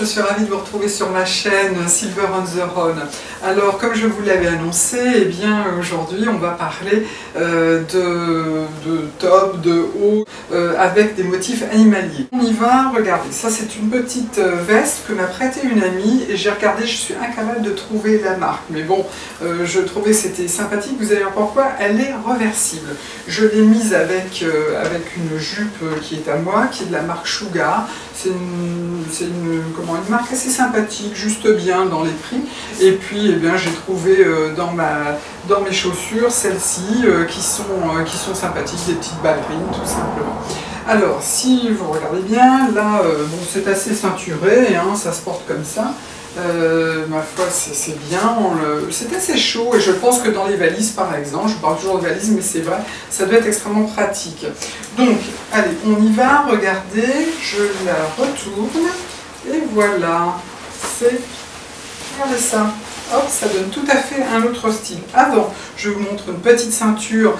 je suis ravie de vous retrouver sur ma chaîne Silver on the Rhone. Alors, comme je vous l'avais annoncé, eh bien aujourd'hui on va parler de top, de haut, avec des motifs animaliers. On y va, regardez, ça c'est une petite veste que m'a prêtée une amie et j'ai regardé, je suis incapable de trouver la marque. Mais bon, je trouvais que c'était sympathique, vous allez voir pourquoi, elle est reversible. Je l'ai mise avec une jupe qui est à moi, qui est de la marque Sugar. C'est une marque assez sympathique, juste bien dans les prix. Et puis eh bien, j'ai trouvé dans mes chaussures celles-ci qui sont sympathiques, des petites ballerines tout simplement. Alors si vous regardez bien, là bon, c'est assez ceinturé, hein, ça se porte comme ça. Ma foi c'est bien, c'est assez chaud et je pense que dans les valises par exemple, je parle toujours de valises mais c'est vrai, ça doit être extrêmement pratique. Donc allez, on y va, regardez, je la retourne et voilà, regardez ça. Hop, ça donne tout à fait un autre style. Avant, je vous montre une petite ceinture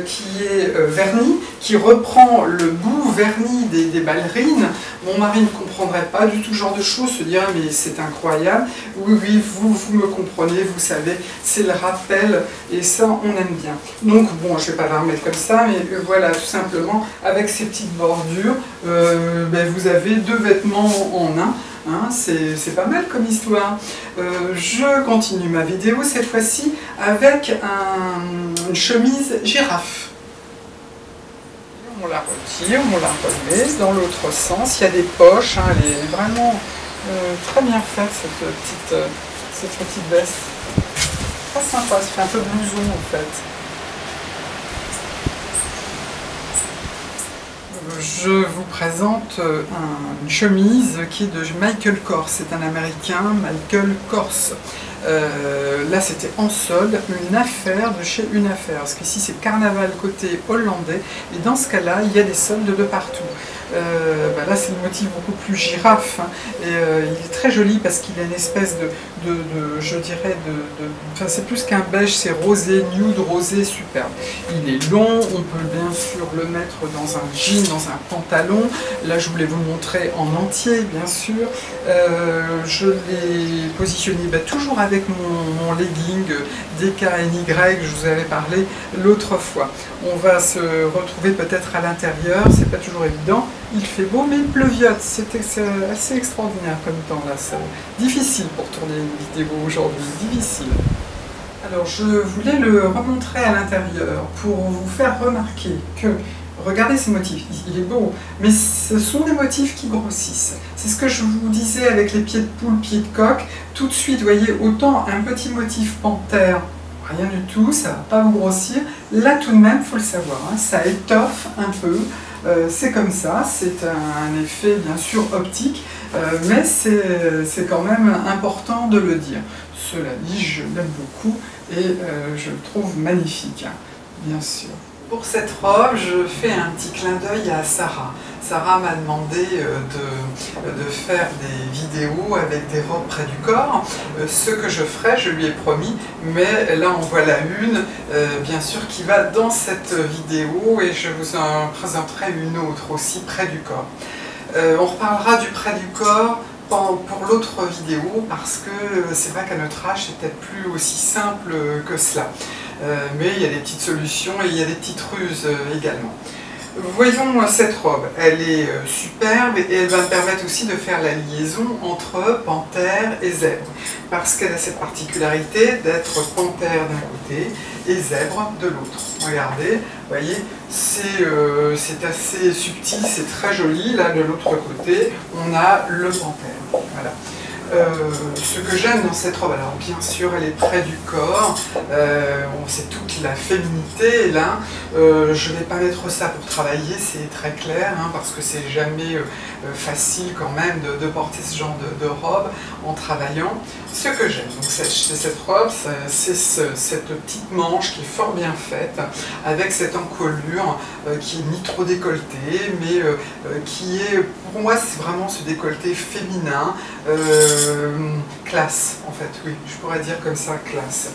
qui est vernie, qui reprend le bout verni des ballerines. Mon mari ne comprendrait pas du tout ce genre de choses, se dirait mais c'est incroyable. Oui, oui, vous me comprenez, vous savez, c'est le rappel et ça on aime bien. Donc bon, je ne vais pas la remettre comme ça, mais voilà, tout simplement, avec ces petites bordures, vous avez deux vêtements en un. Hein, c'est pas mal comme histoire. Je continue ma vidéo cette fois-ci avec une chemise girafe. On la retire, on la remet dans l'autre sens. Il y a des poches, hein, elle est vraiment très bien faite cette petite veste. Très sympa, ça fait un peu blouson en fait. Je vous présente une chemise qui est de Michael Kors, c'est un américain, Michael Kors. Là c'était en solde, une affaire de chez Une Affaire, parce qu'ici c'est carnaval côté hollandais, et dans ce cas-là il y a des soldes de partout. Là c'est le motif beaucoup plus girafe, hein, et il est très joli parce qu'il a une espèce je dirais, enfin c'est plus qu'un beige, c'est rosé, nude rosé, superbe. Il est long, on peut bien sûr le mettre dans un jean, dans un pantalon. Là je voulais vous le montrer en entier bien sûr. Je l'ai positionné toujours avec mon legging DKNY, je vous avais parlé l'autre fois. On va se retrouver peut-être à l'intérieur, c'est pas toujours évident. Il fait beau mais il pleuviote, c'est assez extraordinaire comme temps là, c'est difficile pour tourner une vidéo aujourd'hui, difficile. Alors je voulais le remontrer à l'intérieur pour vous faire remarquer que, regardez ces motifs, il est beau, mais ce sont des motifs qui grossissent. C'est ce que je vous disais avec les pieds de poule, pieds de coq, tout de suite, vous voyez, autant un petit motif panthère, rien du tout, ça ne va pas vous grossir. Là tout de même, il faut le savoir, hein, ça étoffe un peu. C'est comme ça, c'est un effet bien sûr optique, mais c'est quand même important de le dire. Cela dit, je l'aime beaucoup et je le trouve magnifique, hein, bien sûr. Pour cette robe, je fais un petit clin d'œil à Sarah. Sarah m'a demandé de faire des vidéos avec des robes près du corps, ce que je ferai, je lui ai promis, mais là en voilà une, bien sûr, qui va dans cette vidéo et je vous en présenterai une autre aussi près du corps. On reparlera du près du corps pour l'autre vidéo parce que c'est vrai qu'à notre âge c'est peut-être plus aussi simple que cela. Mais il y a des petites solutions et il y a des petites ruses également. Voyons cette robe, elle est superbe et elle va me permettre aussi de faire la liaison entre panthère et zèbre parce qu'elle a cette particularité d'être panthère d'un côté et zèbre de l'autre. Regardez, vous voyez, c'est assez subtil, c'est très joli. Là de l'autre côté, on a le panthère. Voilà. Ce que j'aime dans cette robe, alors bien sûr elle est près du corps, c'est toute la féminité là, je ne vais pas mettre ça pour travailler, c'est très clair, hein, parce que c'est jamais facile quand même de porter ce genre de robe en travaillant. Ce que j'aime, donc cette robe, c'est cette petite manche qui est fort bien faite, avec cette encolure qui est ni trop décolletée, mais qui est, pour moi c'est vraiment ce décolleté féminin, classe en fait, oui, je pourrais dire comme ça, classe.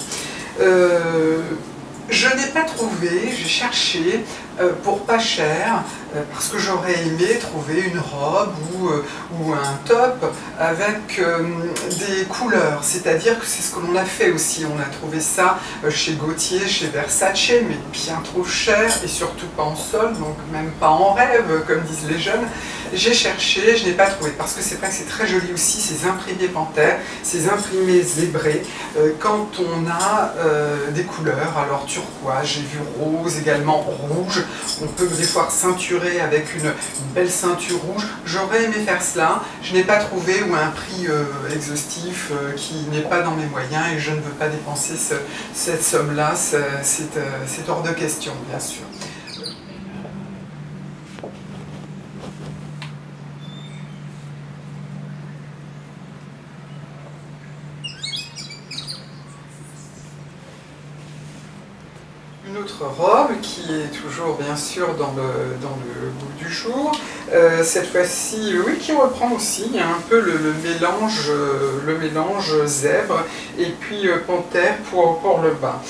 Je n'ai pas trouvé, j'ai cherché pour pas cher, parce que j'aurais aimé trouver une robe ou un top avec des couleurs, c'est-à-dire que c'est ce que l'on a fait aussi, on a trouvé ça chez Gaultier, chez Versace, mais bien trop cher et surtout pas en solde, donc même pas en rêve, comme disent les jeunes. J'ai cherché, je n'ai pas trouvé, parce que c'est vrai que c'est très joli aussi, ces imprimés panthères, ces imprimés zébrés, quand on a des couleurs, alors turquoise, j'ai vu rose, également rouge, on peut des fois ceinturer avec une belle ceinture rouge. J'aurais aimé faire cela, je n'ai pas trouvé, ou un prix exhaustif qui n'est pas dans mes moyens et je ne veux pas dépenser cette somme-là, c'est hors de question, bien sûr. Une autre robe qui est toujours bien sûr dans le goût du jour, cette fois-ci, oui, qui reprend aussi un peu le mélange zèbre et puis panthère pour le bas.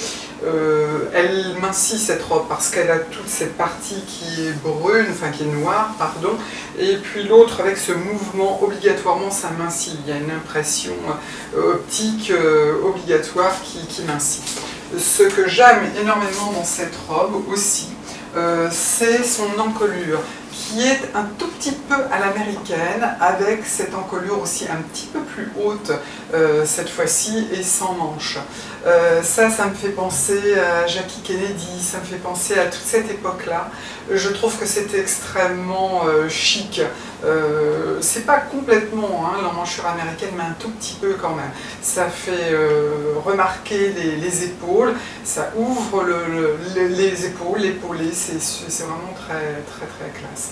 Elle mincit cette robe parce qu'elle a toute cette partie qui est brune, enfin qui est noire, pardon, et puis l'autre avec ce mouvement obligatoirement ça mincit. Il y a une impression optique obligatoire qui mincit. Ce que j'aime énormément dans cette robe aussi, c'est son encolure, qui est un tout petit peu à l'américaine, avec cette encolure aussi un petit peu plus haute cette fois-ci et sans manches. Ça me fait penser à Jackie Kennedy, ça me fait penser à toute cette époque-là. Je trouve que c'est extrêmement chic. C'est pas complètement l'emmanchure américaine, mais un tout petit peu quand même. Ça fait remarquer les épaules, ça ouvre les épaules, l'épaulé, c'est vraiment très classe.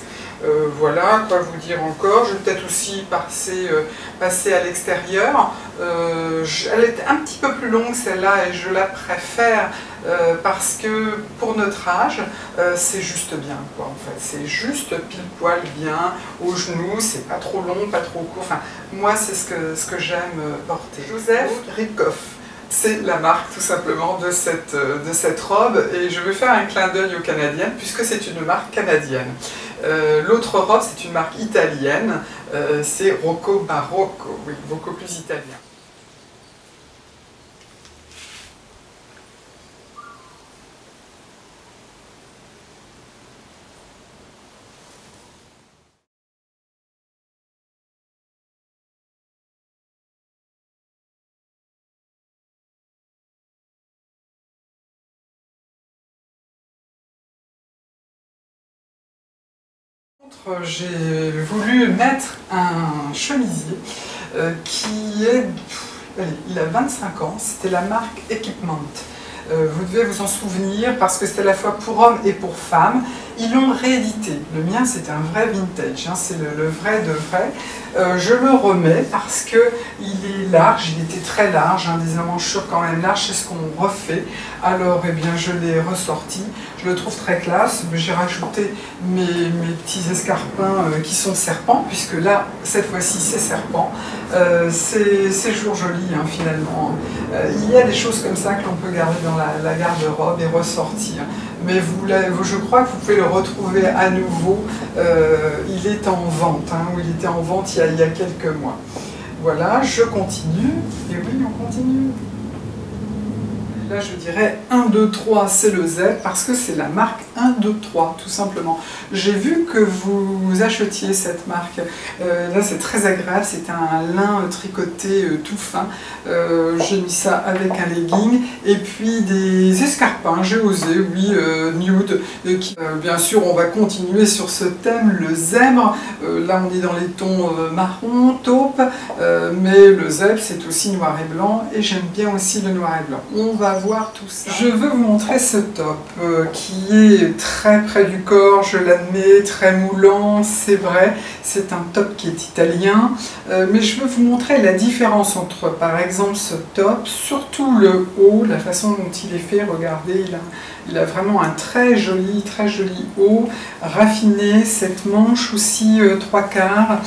Voilà, quoi vous dire encore, je vais peut-être aussi passer à l'extérieur. Elle est un petit peu plus longue celle-là et je la préfère parce que pour notre âge, c'est juste bien, quoi, en fait. C'est juste pile poil bien, au genou, c'est pas trop long, pas trop court. Enfin, moi, c'est ce que j'aime porter. Joseph Ribkoff. C'est la marque tout simplement de cette robe et je vais faire un clin d'œil aux Canadiennes puisque c'est une marque canadienne. L'autre robe c'est une marque italienne, c'est Rocco Barocco, oui, beaucoup plus italien. J'ai voulu mettre un chemisier qui est, il a 25 ans, c'était la marque Equipment. Vous devez vous en souvenir parce que c'était à la fois pour hommes et pour femmes. Ils l'ont réédité. Le mien c'est un vrai vintage, c'est le vrai de vrai. Je le remets parce qu'il est large, il était très large, des emmanchures quand même larges, c'est ce qu'on refait. Alors eh bien, je l'ai ressorti, je le trouve très classe. J'ai rajouté mes petits escarpins qui sont serpents, puisque là, cette fois-ci, c'est serpent. C'est toujours joli finalement. Il y a des choses comme ça que l'on peut garder dans la garde-robe et ressortir. Mais je crois que vous pouvez le retrouver à nouveau. Il est en vente, ou il était en vente il y a quelques mois. Voilà, je continue. Et oui, on continue. Là, je dirais 1, 2, 3, c'est le zèbre parce que c'est la marque 1, 2, 3, tout simplement. J'ai vu que vous achetiez cette marque. Là, c'est très agréable. C'est un lin tricoté tout fin. J'ai mis ça avec un legging et puis des escarpins. J'ai osé, oui, nude. Bien sûr, on va continuer sur ce thème, le zèbre. Là, on est dans les tons marron, taupe, mais le zèbre, c'est aussi noir et blanc. Et j'aime bien aussi le noir et blanc. On va voir tout ça. Je veux vous montrer ce top qui est très près du corps, je l'admets, très moulant, c'est vrai, c'est un top qui est italien, mais je veux vous montrer la différence entre par exemple ce top, surtout le haut, la façon dont il est fait, regardez, il a vraiment un très joli haut, raffiné, cette manche aussi 3/4,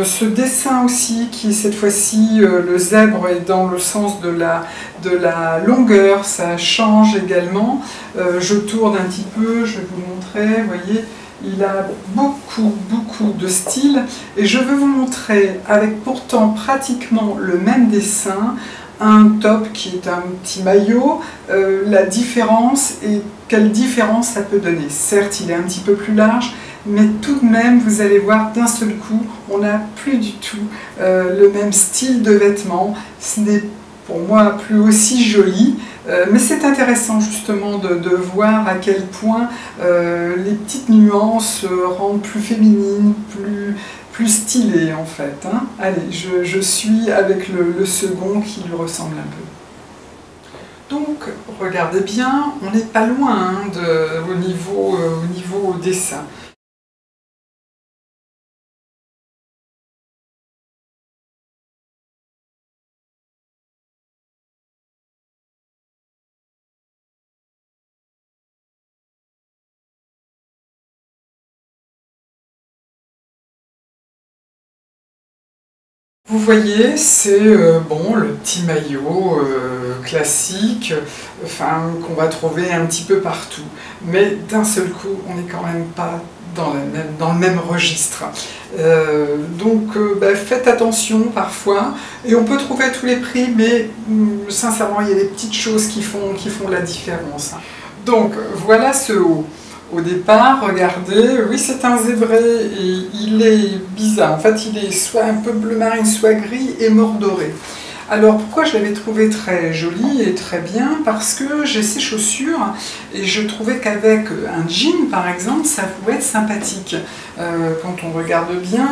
ce dessin aussi qui est cette fois-ci, le zèbre est dans le sens de la longueur, couleurs, ça change également. Je tourne un petit peu, je vais vous le montrer, vous voyez, il a beaucoup de styles. Et je veux vous montrer, avec pourtant pratiquement le même dessin, un top qui est un petit maillot, la différence et quelle différence ça peut donner. Certes, il est un petit peu plus large, mais tout de même, vous allez voir d'un seul coup, on n'a plus du tout le même style de vêtements. Ce n'est pour moi plus aussi joli, mais c'est intéressant justement de voir à quel point les petites nuances rendent plus féminine, plus stylé en fait. Hein. Allez, je suis avec le second qui lui ressemble un peu. Donc, regardez bien, on n'est pas loin hein, au niveau dessin. Vous voyez, c'est bon, le petit maillot classique, enfin, qu'on va trouver un petit peu partout. Mais d'un seul coup, on n'est quand même pas dans le même registre. Donc faites attention parfois. Et on peut trouver à tous les prix, mais sincèrement, il y a des petites choses qui font la différence. Donc voilà ce haut. Au départ, regardez, oui c'est un zébré et il est bizarre, en fait il est soit un peu bleu marine, soit gris et mordoré. Alors pourquoi je l'avais trouvé très joli et très bien? Parce que j'ai ces chaussures et je trouvais qu'avec un jean par exemple, ça pouvait être sympathique. Quand on regarde bien,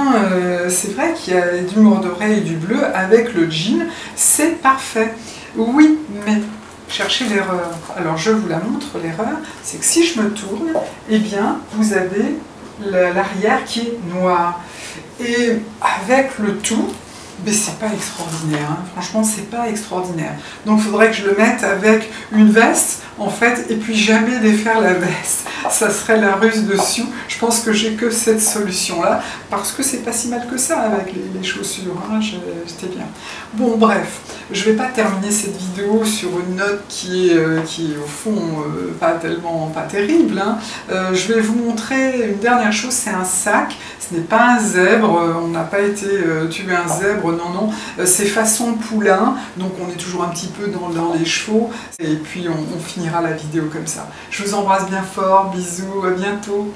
c'est vrai qu'il y a du mordoré et du bleu avec le jean, c'est parfait. Oui, mais cherchez l'erreur. Alors je vous la montre, l'erreur, c'est que si je me tourne, eh bien vous avez l'arrière qui est noir. Et avec le tout, mais c'est pas extraordinaire, hein. Franchement c'est pas extraordinaire. Donc il faudrait que je le mette avec une veste en fait, et puis jamais défaire la veste. Ça serait la ruse dessus. Je pense que j'ai que cette solution-là, parce que c'est pas si mal que ça avec les chaussures, hein. C'était bien. Bon bref, je vais pas terminer cette vidéo sur une note qui est au fond pas terrible, hein. Je vais vous montrer une dernière chose, c'est un sac. Ce n'est pas un zèbre, on n'a pas été tuer un zèbre, non, c'est façon poulain, donc on est toujours un petit peu dans les chevaux, et puis on finira la vidéo comme ça. Je vous embrasse bien fort, bisous, à bientôt.